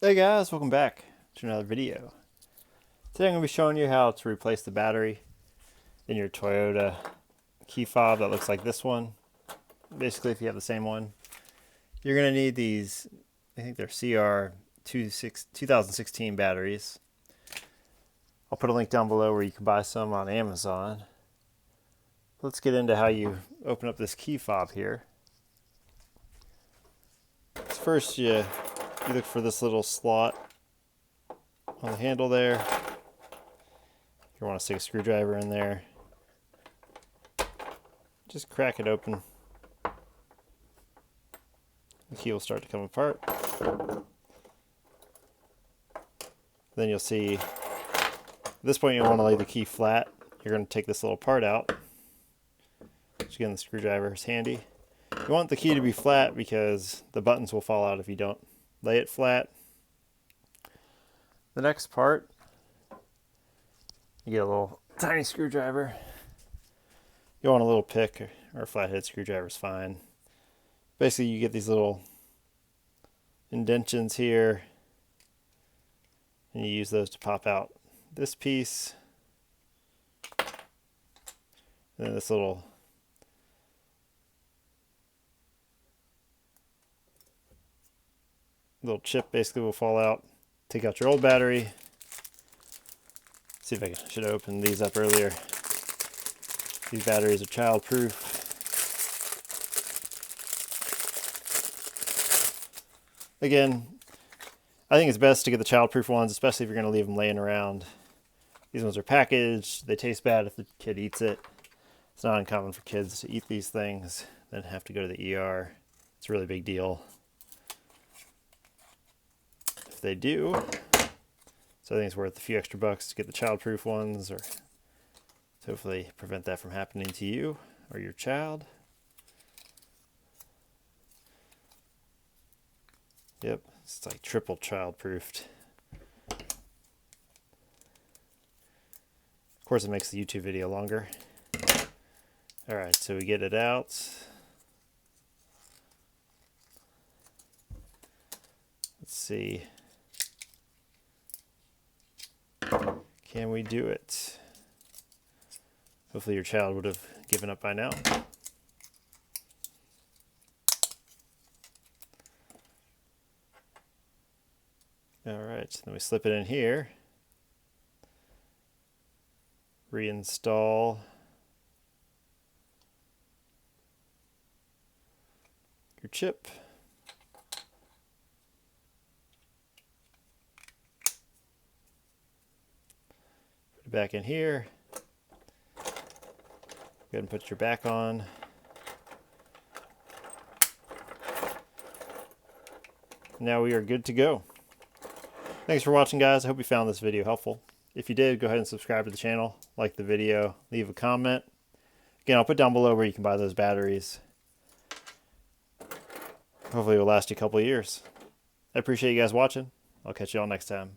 Hey guys, welcome back to another video. Today I'm going to be showing you how to replace the battery in your Toyota key fob that looks like this one. Basically, if you have the same one, you're going to need these, I think they're CR2016 batteries. I'll put a link down below where you can buy some on Amazon. Let's get into how you open up this key fob here. First, you look for this little slot on the handle there. You want to stick a screwdriver in there. Just crack it open. The key will start to come apart. Then you'll see, at this point you want to lay the key flat. You're going to take this little part out. Which again, the screwdriver is handy. You want the key to be flat because the buttons will fall out if you don't lay it flat. The next part, you get a little tiny screwdriver. You want a little pick or a flathead screwdriver is fine. Basically, you get these little indentions here, and you use those to pop out this piece, and then this little chip basically will fall out. Take out your old battery. See if I should have opened these up earlier. These batteries are child-proof. Again, I think it's best to get the child-proof ones, especially if you're going to leave them laying around. These ones are packaged. They taste bad if the kid eats it. It's not uncommon for kids to eat these things, then have to go to the ER. It's a really big deal if they do. So I think it's worth a few extra bucks to get the child-proof ones, or to hopefully prevent that from happening to you or your child. Yep, it's like triple child-proofed. Of course, it makes the YouTube video longer. All right, so we get it out. Let's see. Can we do it? Hopefully your child would have given up by now. All right, then we slip it in here. Reinstall your chip. Put it back in here. Go ahead and put your back on. Now we are good to go. Thanks for watching, guys. I hope you found this video helpful. If you did, go ahead and subscribe to the channel, like the video, leave a comment. Again, I'll put down below where you can buy those batteries. Hopefully it will last you a couple of years. I appreciate you guys watching. I'll catch you all next time.